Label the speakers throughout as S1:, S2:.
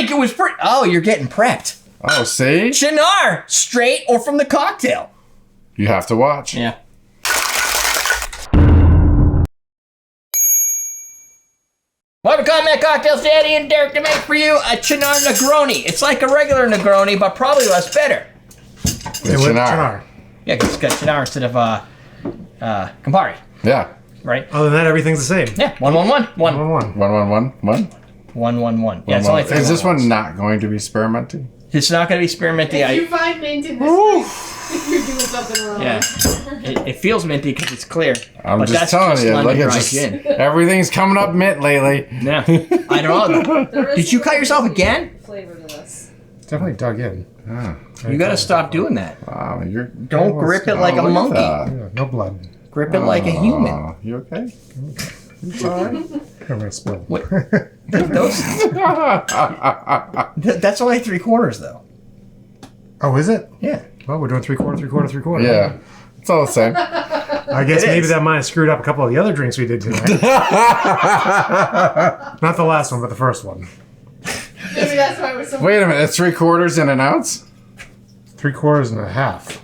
S1: drink. It was pretty. Oh, you're getting prepped.
S2: Oh, see?
S1: Cynar, straight or from the cocktail.
S2: You have to watch.
S1: Yeah. Welcome to Combat Cocktails, Daddy and Derek to make for you a Cynar Negroni. It's like a regular Negroni, but probably less bitter.
S2: Cynar.
S1: Yeah, because it's got Cynar instead of Campari.
S2: Yeah.
S1: Right?
S3: Other than that, everything's the same.
S1: Yeah, 1-1-1.
S3: 1-1-1.
S2: 1-1-1.
S1: 1-1-1. Yeah, it's only 3.
S2: Is this one not going to be experimental?
S1: It's not going to be spearminty.
S4: If you find mint in this drink, you're doing something wrong.
S1: Yeah. It feels minty because it's clear.
S2: I'm
S1: but
S2: just telling you, look at just everything's coming up mint lately.
S1: Yeah. I don't know. Did you cut yourself again?
S4: Flavor to this.
S3: Definitely dug in.
S2: Ah.
S1: You got to stop doing that.
S2: Wow, you're
S1: Don't grip it like a monkey.
S3: Yeah, no blood.
S1: Grip it like a human.
S2: You okay?
S3: It's all right. I'm going to spill.
S1: What? That's only 3/4 though.
S3: Oh, is it?
S1: Yeah.
S3: Well, we're doing 3/4, 3/4, 3/4.
S2: Yeah. It's all the same.
S3: I guess maybe that might have screwed up a couple of the other drinks we did tonight. Not the last one, but the first one.
S4: Maybe that's why we're so.
S2: Wait a minute, it's 3/4 in an ounce?
S3: 3/4 and a half.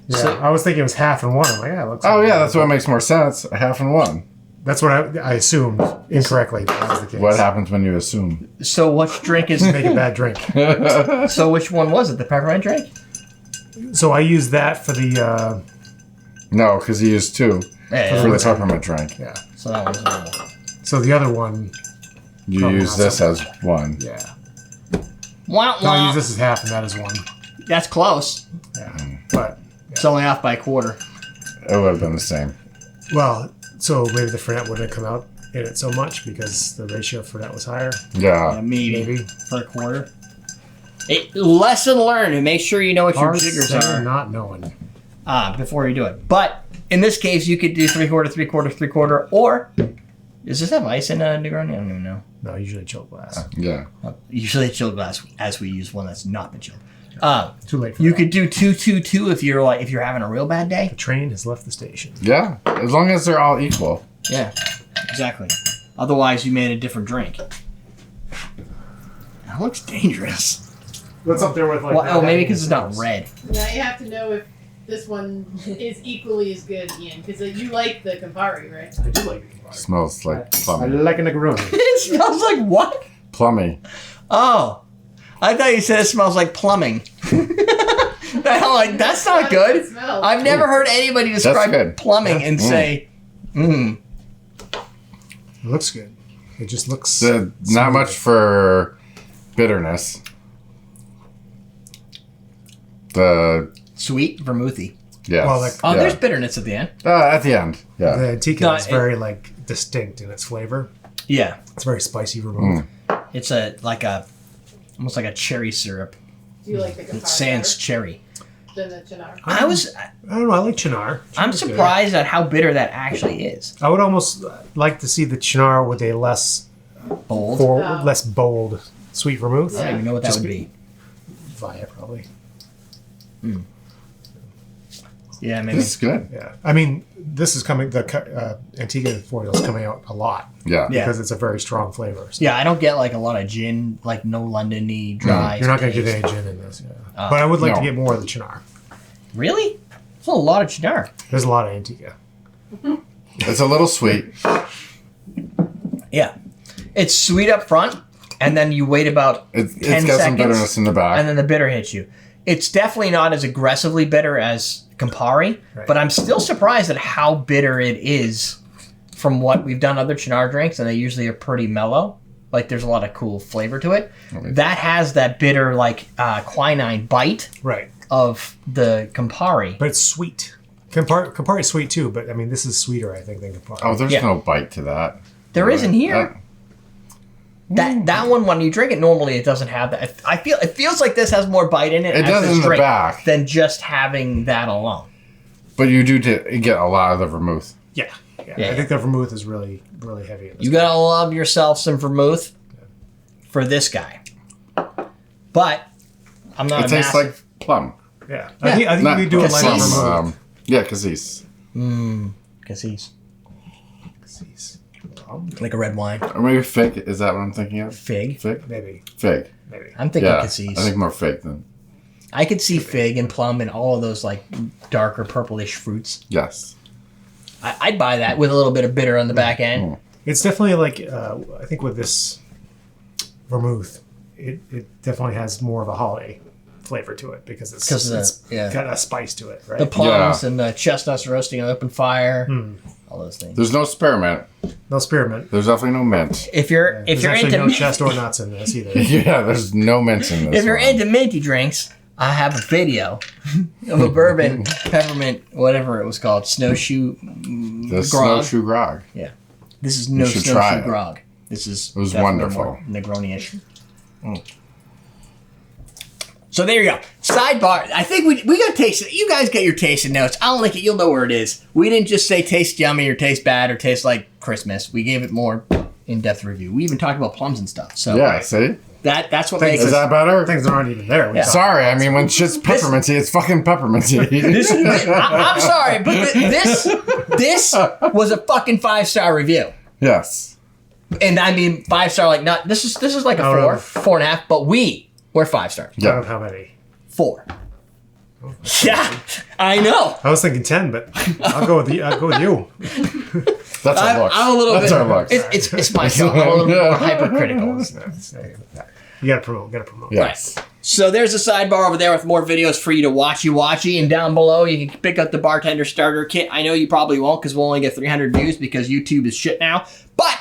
S3: Yeah,
S1: So-
S3: I was thinking it was half and one. I'm like, yeah, it looks.
S2: Oh
S3: like
S2: yeah, that's what makes more sense. A half and one.
S3: That's what I assumed incorrectly. That was the case.
S2: What happens when you assume?
S1: So which drink is?
S3: Make a bad drink.
S1: So which one was it? The peppermint drink?
S3: So I used that for the.
S2: No, because he used 2
S1: Yeah.
S2: for the peppermint drink.
S3: Yeah.
S1: So that one's normal.
S3: So the other one.
S2: You
S3: Probably
S2: use
S3: not
S2: this
S3: so
S2: as 1.
S3: Yeah.
S1: Wow,
S3: No, I
S1: wow.
S3: use this as half, and that is 1.
S1: That's close.
S3: Yeah. But
S1: It's only off by 1/4.
S2: It would have been the same.
S3: well, so maybe the Fernet wouldn't have come out in it so much because the ratio for that was higher.
S1: Yeah,
S2: Yeah.
S1: maybe for a 1/4. Lesson learned. And make sure you know what your
S3: Hard
S1: jiggers
S3: saying,
S1: are
S3: not knowing.
S1: before you do it. But in this case, you could do 3/4, 3/4, 3/4, or does this have ice in a Negroni? I don't even know.
S3: No, usually chilled glass.
S2: Yeah.
S1: Usually a chilled glass, as we use one that's not been chilled.
S3: Too late for
S1: You
S3: that.
S1: could do 2-2-2 if you're having a real bad day.
S3: The train has left the station.
S2: Yeah. As long as they're all equal.
S1: Yeah, exactly. Otherwise, you made a different drink. That looks dangerous.
S3: What's up there with like?
S1: Well, maybe because it's not red.
S4: Now you have to know if this one is equally as good, Ian, because you like the Campari, right?
S3: I do like it.
S2: Smells like
S3: I
S2: plummy.
S3: like a Negroni.
S1: It smells like what?
S2: Plummy.
S1: Oh, I thought you said it smells like plumbing. I'm like, that's not good.
S4: It smells.
S1: I've never heard anybody describe
S2: good.
S1: plumbing and say,
S3: It looks good. It just looks.
S2: Not much for bitterness. The
S1: sweet vermouthy.
S2: yes.
S3: Well, like-
S1: Oh,
S2: yeah.
S1: there's bitterness at the end.
S2: At the end. Yeah.
S3: The Antica
S1: No,
S3: is very like distinct in its flavor.
S1: Yeah,
S3: It's very spicy vermouth.
S1: it's almost like a cherry syrup.
S4: Do you like the Campari
S1: It's sans cherry.
S4: better than the Cynar?
S1: I
S3: don't know. I like Cynar.
S1: I'm
S3: Cynar's good.
S1: surprised at how bitter that actually is.
S3: I would almost like to see the Cynar with a less
S1: Bold.
S3: less bold sweet vermouth.
S1: I don't even know what that
S3: Just
S1: would be.
S3: Via probably.
S1: Yeah, maybe.
S2: This is good.
S3: Yeah. I mean, this is coming. The Antigua foil is coming out a lot
S2: Yeah.
S1: Yeah.
S3: because it's a very strong flavor. So
S1: Yeah, I don't get like a lot of gin, like no London-y, dry.
S3: you're not going to get
S1: taste.
S3: any gin in this. Yeah. But I would like to
S2: No.
S3: get more of the Cynar.
S1: Really? There's a lot of Cynar.
S3: There's a lot of Antigua.
S2: It's a little sweet.
S1: Yeah. It's sweet up front, and then you wait about
S2: It's
S1: 10
S2: got some
S1: seconds,
S2: bitterness in the back.
S1: and then the bitter hits you. It's definitely not as aggressively bitter as Campari,
S3: Right.
S1: but I'm still surprised at how bitter it is from what we've done other Cynar drinks, and they usually are pretty mellow. Like, there's a lot of cool flavor to it. That has that bitter, like, quinine bite
S3: Right.
S1: of the Campari.
S3: But it's sweet. Campari is sweet too, but I mean, this is sweeter, I think, than Campari.
S2: Oh, there's
S1: Yeah.
S2: no bite to that.
S1: There isn't here.
S2: Uh,
S1: That one, when you drink it normally, it doesn't have that. It feels like this has more bite in it.
S2: It
S1: as
S2: does
S1: this
S2: in the
S1: drink
S2: back.
S1: than just having that alone.
S2: But you do get a lot of the vermouth.
S3: Yeah.
S1: Yeah.
S3: I think the vermouth is really, really heavy. In this.
S1: You gotta love yourself some vermouth for this guy. But I'm not
S2: It
S1: a
S2: tastes
S1: massive...
S2: like plum.
S3: Yeah. I think
S2: Not
S3: we do it like
S1: Cassis.
S3: vermouth.
S2: Yeah, cassis.
S1: Cassis.
S3: Cassis.
S1: Like a red wine.
S2: Or maybe fig. Is that what I'm thinking of?
S1: Fig.
S2: Fig?
S3: Maybe.
S2: Fig.
S1: I'm thinking
S2: Yeah,
S1: cassis.
S2: I think more fig then.
S1: I could see fig and plum and all of those like darker purplish fruits.
S2: Yes.
S1: I'd buy that with a little bit of bitter on the back end.
S3: It's definitely like, I think with this vermouth, it definitely has more of a holiday flavor to it because it's got a spice to it, right?
S1: The plums and the chestnuts roasting on open fire, all those things.
S2: There's no spearmint.
S3: No spearmint.
S2: There's definitely no mint.
S1: If you're
S3: There's
S1: into
S3: no chest or nuts in this either.
S2: Yeah, there's no mint in this.
S1: if you're into minty drinks, I have a video of a bourbon peppermint, whatever it was called, snowshoe
S2: the
S1: grog.
S2: snowshoe grog.
S1: Yeah, this is no
S2: should try
S1: snowshoe
S2: it.
S1: grog. This is
S2: It was
S1: definitely
S2: wonderful.
S1: more Negroni-ish. So there you go. Sidebar. I think we got to taste it. You guys get your tasting notes. I'll link it. You'll know where it is. We didn't just say taste yummy or taste bad or taste like Christmas. We gave it more in-depth review. We even talked about plums and stuff. So
S2: Yeah, see?
S1: that's what makes
S2: Is
S1: it.
S2: that better?
S3: Things aren't even there.
S1: Yeah.
S2: Sorry, I mean, when shit's pepperminty, it's fucking pepperminty.
S1: I'm sorry, but this was a fucking 5-star review.
S2: Yes.
S1: And I mean 5-star like not this is like a
S3: Out
S1: 4,
S3: of-
S1: 4.5, but we're 5 stars.
S3: Out of how many?
S1: 4. Yeah, I know.
S3: I was thinking 10, but I'll go with you.
S2: That's our looks.
S1: I'm a little
S2: That's
S1: bit.
S2: our looks.
S1: It's myself. I'm a little bit more hypercritical.
S3: You gotta promote.
S2: Yes.
S1: So there's a sidebar over there with more videos for you to watchy, and down below you can pick up the bartender starter kit. I know you probably won't because we'll only get 300 views because YouTube is shit now. But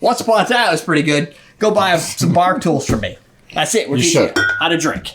S1: once upon a time it was pretty good. Go buy some bar tools from me. That's it. We're teaching you how to drink.